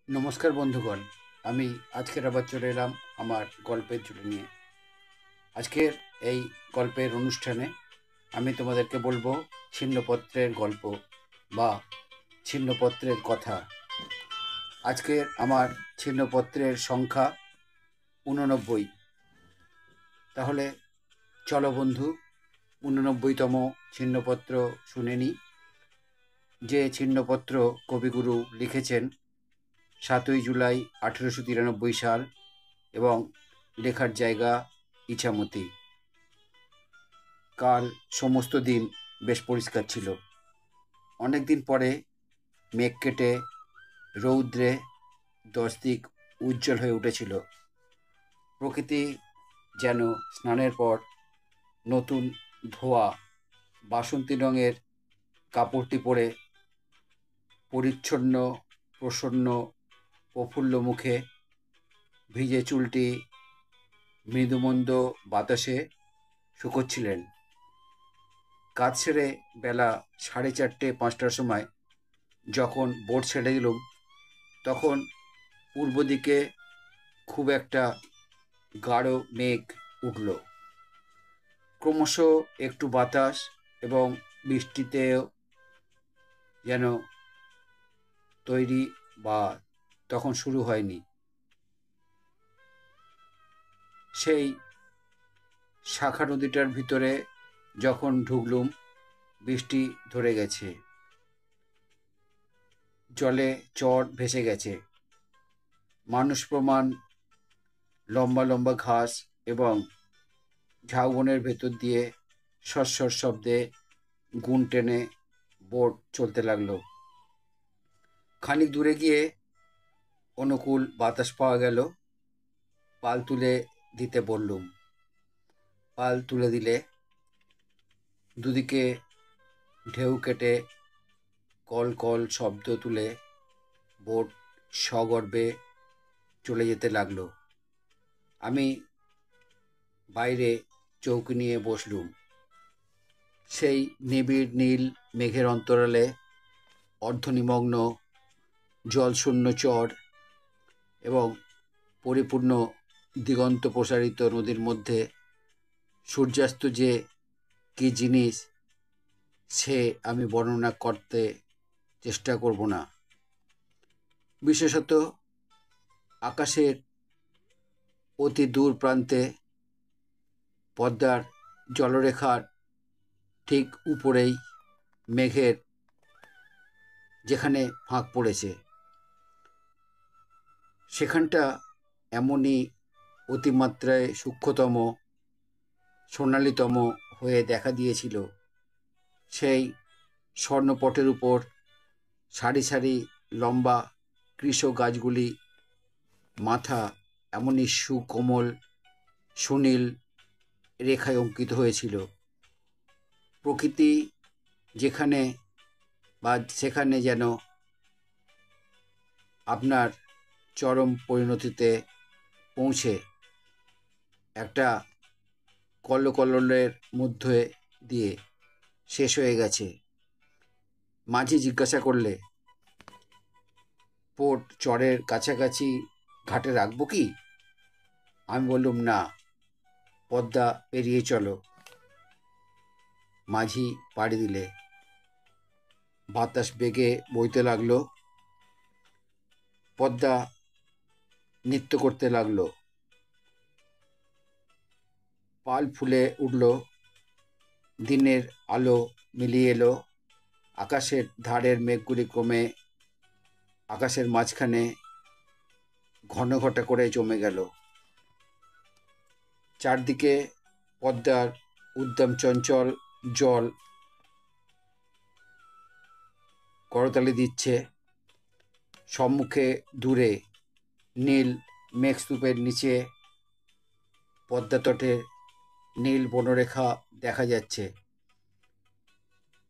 নমস্কার বন্ধুগণ। আমি আজকের আবার চলে এলাম আমার গল্পের ঝুলি নিয়ে। আজকের এই গল্পের অনুষ্ঠানে আমি তোমাদেরকে বলবো ছিন্নপত্রের গল্প বা ছিন্নপত্রের কথা। আজকের আমার ছিন্নপত্রের সংখ্যা 89। তাহলে চলো বন্ধু, 89তম ছিন্নপত্র শুনে নিই। যে ছিন্নপত্র কবিগুরু লিখেছেন 7ই জুলাই 1893 সাল এবং লেখার জায়গা ইছামতি। কাল সমস্ত দিন বেশ পরিষ্কার ছিল। অনেক দিন পরে মেঘ কেটে রৌদ্রে 10 দিক উজ্জ্বল হয়ে উঠেছিল। প্রকৃতি যেন স্নানের পর নতুন ধোয়া বাসন্তী রঙের কাপড়টি পরে পরিচ্ছন্ন, প্রসন্ন, প্রফুল্ল মুখে, ভিজে চুলটি মৃদুমন্দ বাতাসে শুকোচ্ছিলেন। কাজ সেরে বেলা 4:30-5টার সময় যখন বোট ছেড়ে দিলুম, তখন পূর্ব দিকে খুব একটা গাঢ় মেঘ উঠল। ক্রমশ একটু বাতাস এবং বৃষ্টিতেও যেন তৈরি বা তখন শুরু হয়নি। সেই শাখা নদীটার ভিতরে যখন ঢুকলুম, বৃষ্টি ধরে গেছে। জলে চর ভেসে গেছে। মানুষ প্রমাণ লম্বা লম্বা ঘাস এবং ঝাউবনের ভেতর দিয়ে সরসর শব্দে গুণ টেনে বোট চলতে লাগলো। খানিক দূরে গিয়ে অনুকূল বাতাস পাওয়া গেল। পাল তুলে দিতে বললুম। পাল তুলে দিলে দুদিকে ঢেউ কেটে কল কল শব্দ তুলে বোট সগর্বে চলে যেতে লাগলো। আমি বাইরে চৌকি নিয়ে বসলুম। সেই নিবিড় নীল মেঘের অন্তরালে অর্ধনিমগ্ন জলশূন্য চর এবং পরিপূর্ণ দিগন্ত প্রসারিত নদীর মধ্যে সূর্যাস্ত যে কী জিনিস, সে আমি বর্ণনা করতে চেষ্টা করব না। বিশেষত আকাশের অতি দূর প্রান্তে পদ্মার জলরেখার ঠিক উপরেই মেঘের যেখানে ফাঁক পড়েছে, সেখানটা এমনই অতিমাত্রায় সূক্ষ্মতম, সোনালিতম হয়ে দেখা দিয়েছিল। সেই স্বর্ণপটের উপর সারি সারি লম্বা কৃশ গাছগুলি মাথা এমনই সুকোমল সুনীল রেখায় অঙ্কিত হয়েছিল। প্রকৃতি যেখানে বা সেখানে যেন আপনার চরম পরিণতিতে পৌঁছে একটা কল্লোকল্লোলের মধ্যে দিয়ে শেষ হয়ে গেছে। মাঝি জিজ্ঞাসা করলে, পোর্ট চরের কাছাকাছি ঘাটে রাখবো কি? আমি বললুম, না, পদ্মা পেরিয়ে চলো। মাঝি পাড়ি দিলে। বাতাস বেগে বইতে লাগলো। পদ্মা নৃত্য করতে লাগলো। পাল ফুলে উঠল। দিনের আলো মিলিয়ে এলো। আকাশের ধারের মেঘগুলি ক্রমে আকাশের মাঝখানে ঘন ঘটা করে জমে গেল। চারদিকে পদ্মার উদ্দাম চঞ্চল জল করতালি দিচ্ছে। সম্মুখে দূরে নীল মেঘস্তূপের নিচে পদ্মা তটের নীল বনরেখা দেখা যাচ্ছে।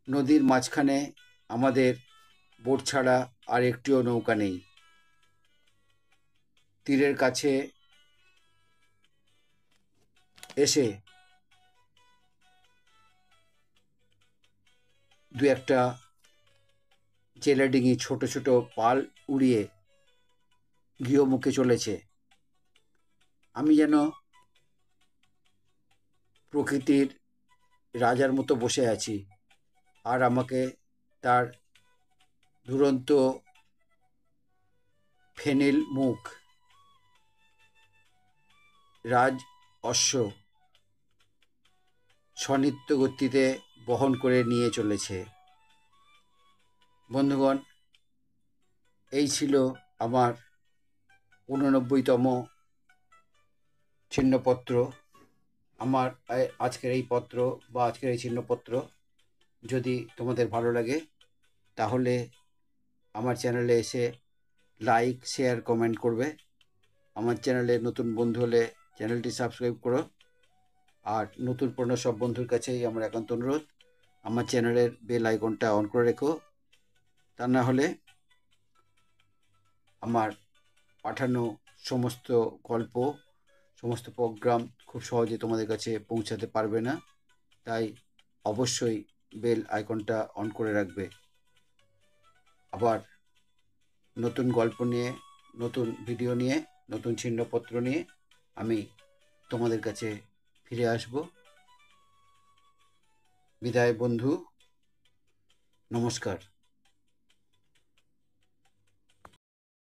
নদীর মাঝখানে আমাদের বোট ছাড়া আর একটিও নৌকা নেই। তীরের কাছে এসে দু একটা জেলেডিঙি ছোট ছোট পাল উড়িয়ে গৃহমুখে চলেছে। আমি যেন প্রকৃতির রাজার মতো বসে আছি, আর আমাকে তার দুরন্ত ফেনিল মুখ রাজ অশ্ব স্বনিত্য গতিতে বহন করে নিয়ে চলেছে। বন্ধুগণ, এই ছিল আমার 89তম ছিন্নপত্র। আমার আজকের এই পত্র বা আজকের এই ছিন্নপত্র যদি তোমাদের ভালো লাগে তাহলে আমার চ্যানেলে এসে লাইক, শেয়ার, কমেন্ট করবে। আমার চ্যানেলে নতুন বন্ধু হলে চ্যানেলটি সাবস্ক্রাইব করো। আর নতুন পুরনো সব বন্ধুর কাছেই আমার একান্ত অনুরোধ, আমার চ্যানেলের বেল আইকনটা অন করে রেখো। তা না হলে আমার পাঠানো সমস্ত গল্প, সমস্ত প্রোগ্রাম খুব সহজে তোমাদের কাছে পৌঁছাতে পারবে না। তাই অবশ্যই বেল আইকনটা অন করে রাখবে। আবার নতুন গল্প নিয়ে, নতুন ভিডিও নিয়ে, নতুন ছিন্নপত্র নিয়ে আমি তোমাদের কাছে ফিরে আসব। বিদায় বন্ধু, নমস্কার।